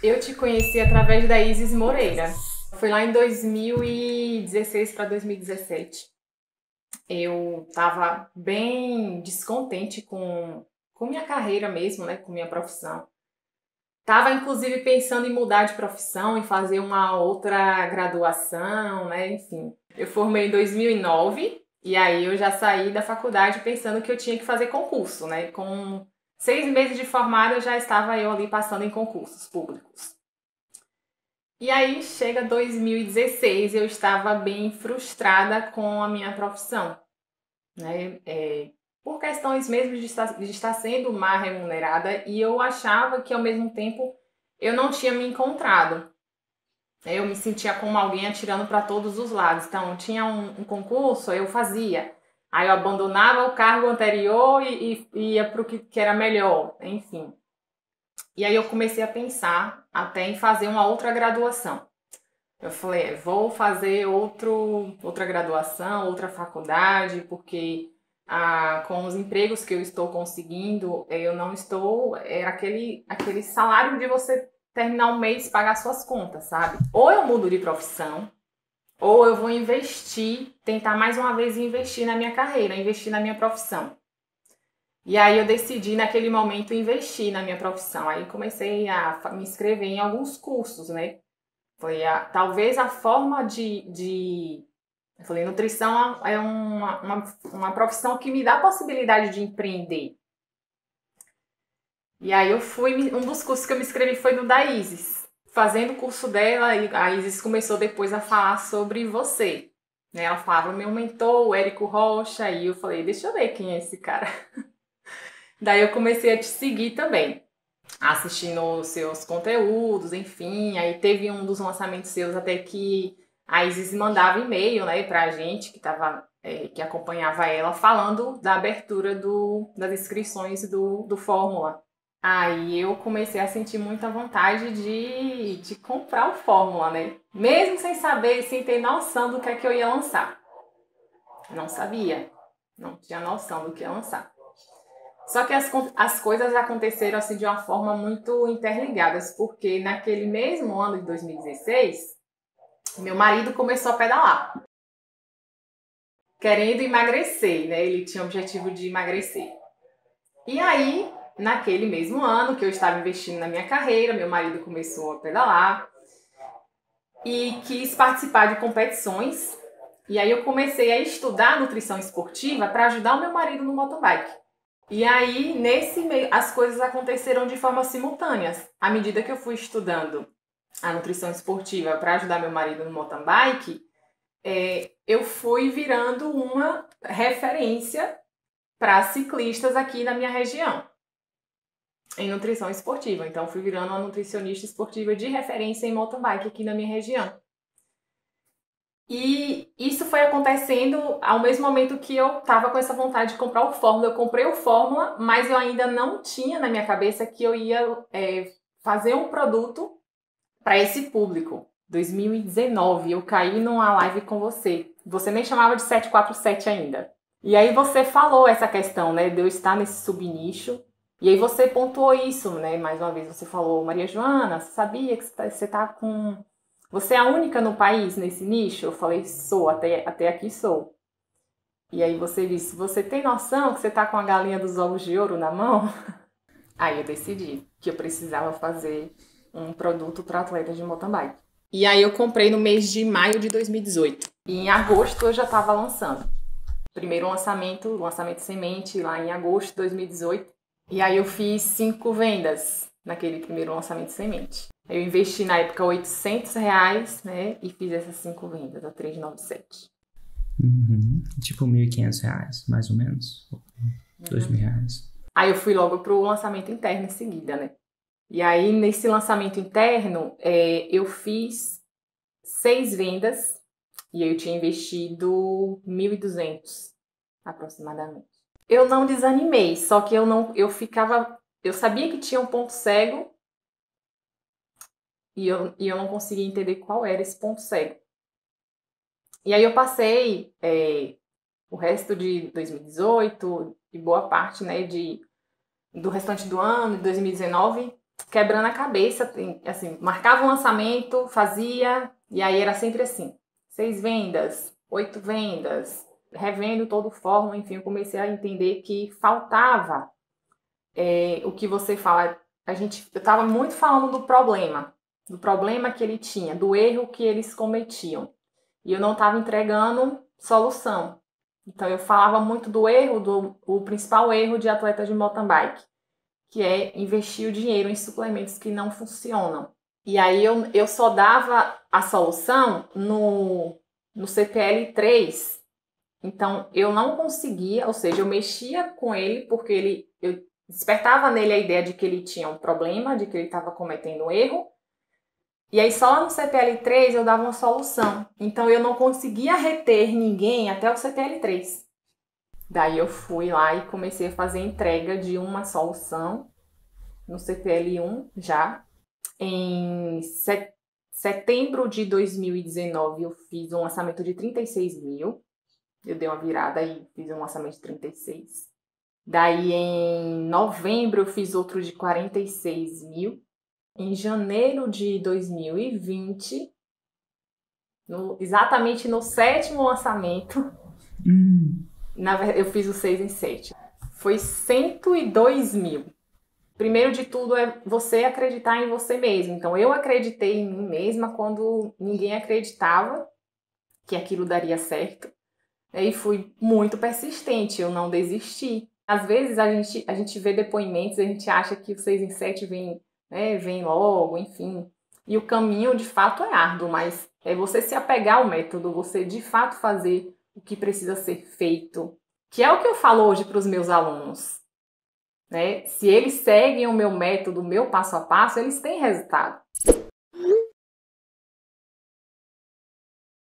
Eu te conheci através da Isis Moreira. Foi lá em 2016 para 2017. Eu estava bem descontente com minha carreira mesmo, né? Com minha profissão. Tava inclusive pensando em mudar de profissão, em fazer uma outra graduação, né? Enfim. Eu formei em 2009 e aí eu já saí da faculdade pensando que eu tinha que fazer concurso, né? Com 6 meses de formada eu já estava eu ali passando em concursos públicos. E aí chega 2016, eu estava bem frustrada com a minha profissão, né? Por questões mesmo de estar sendo mal remunerada e eu achava que ao mesmo tempo eu não tinha me encontrado. Eu me sentia como alguém atirando para todos os lados. Então, tinha um concurso, eu fazia. Aí eu abandonava o cargo anterior e ia para o que era melhor, enfim. E aí eu comecei a pensar até em fazer uma outra graduação. Eu falei, vou fazer outra graduação, outra faculdade, porque com os empregos que eu estou conseguindo, eu não estou. É aquele salário de você terminar o mês e pagar suas contas, sabe? Ou eu mudo de profissão, ou eu vou investir, tentar mais uma vez investir na minha carreira, investir na minha profissão. E aí eu decidi naquele momento investir na minha profissão. Aí comecei a me inscrever em alguns cursos, né? Foi talvez a forma eu falei, nutrição é uma profissão que me dá a possibilidade de empreender. E aí um dos cursos que eu me inscrevi foi no da Isis. Fazendo o curso dela, a Isis começou depois a falar sobre você. Né? Ela falava, meu mentor, o Érico Rocha, e eu falei, deixa eu ver quem é esse cara. Daí eu comecei a te seguir também, assistindo os seus conteúdos, enfim. Aí teve um dos lançamentos seus até que a Isis mandava e-mail, né, pra gente que acompanhava ela, falando da abertura das inscrições do Fórmula. Aí eu comecei a sentir muita vontade de comprar o Fórmula, né? Mesmo sem saber, sem ter noção do que é que eu ia lançar. Não sabia, não tinha noção do que ia lançar. Só que as coisas aconteceram assim de uma forma muito interligadas, porque naquele mesmo ano de 2016, meu marido começou a pedalar, querendo emagrecer, né? Ele tinha o objetivo de emagrecer. E aí, naquele mesmo ano que eu estava investindo na minha carreira, meu marido começou a pedalar e quis participar de competições. E aí eu comecei a estudar nutrição esportiva para ajudar o meu marido no mountain bike. E aí, nesse meio, as coisas aconteceram de forma simultâneas. À medida que eu fui estudando a nutrição esportiva para ajudar meu marido no mountain bike, eu fui virando uma referência para ciclistas aqui na minha região, em nutrição esportiva. Então, fui virando uma nutricionista esportiva de referência em mountain bike aqui na minha região. E isso foi acontecendo ao mesmo momento que eu estava com essa vontade de comprar o Fórmula. Eu comprei o Fórmula, mas eu ainda não tinha na minha cabeça que eu ia fazer um produto para esse público. 2019, eu caí numa live com você. Você nem chamava de 747 ainda. E aí você falou essa questão, né, de eu estar nesse subnicho. E aí você pontuou isso, né? Mais uma vez você falou, Maria Joana, você sabia que você está com... Você é a única no país nesse nicho? Eu falei, sou, até aqui sou. E aí você disse, você tem noção que você tá com a galinha dos ovos de ouro na mão? Aí eu decidi que eu precisava fazer um produto para atletas de mountain bike. E aí eu comprei no mês de maio de 2018. E em agosto eu já estava lançando. Primeiro lançamento semente lá em agosto de 2018. E aí eu fiz 5 vendas naquele primeiro lançamento semente. Eu investi na época R$ 800, né? E fiz essas 5 vendas, a 397. Tipo R$ 1.500, mais ou menos. R$ 2.000. Aí eu fui logo pro lançamento interno em seguida, né? E aí, nesse lançamento interno, eu fiz 6 vendas e eu tinha investido 1.200 aproximadamente. Eu não desanimei, só que eu sabia que tinha um ponto cego e eu não conseguia entender qual era esse ponto cego. E aí eu passei o resto de 2018 e boa parte, né, do restante do ano, de 2019, quebrando a cabeça, assim, marcava um lançamento, fazia, e aí era sempre assim, 6 vendas, 8 vendas, revendo todo o fórum, enfim, eu comecei a entender que faltava o que você fala, eu estava muito falando do problema que ele tinha, do erro que eles cometiam, e eu não estava entregando solução. Então eu falava muito do erro, o principal erro de atletas de mountain bike, que é investir o dinheiro em suplementos que não funcionam. E aí eu só dava a solução no CPL 3. Então eu não conseguia, ou seja, eu mexia com ele porque eu despertava nele a ideia de que ele tinha um problema, de que ele estava cometendo um erro. E aí só no CPL 3 eu dava uma solução. Então eu não conseguia reter ninguém até o CPL 3. Daí eu fui lá e comecei a fazer entrega de uma solução no CPL 1 já. Em setembro de 2019 eu fiz um lançamento de 36 mil. Eu dei uma virada e fiz um lançamento de 36. Daí em novembro eu fiz outro de 46 mil. Em janeiro de 2020, exatamente no 7º lançamento, na verdade, eu fiz o 6 em 7. Foi 102 mil. Primeiro de tudo é você acreditar em você mesmo. Então eu acreditei em mim mesma quando ninguém acreditava que aquilo daria certo. E fui muito persistente, eu não desisti. Às vezes a gente vê depoimentos, a gente acha que o 6 em 7 vem, né, vem logo, enfim. E o caminho de fato é árduo, mas é você se apegar ao método, você de fato fazer o que precisa ser feito. Que é o que eu falo hoje para os meus alunos. Né? Se eles seguem o meu método, o meu passo a passo, eles têm resultado.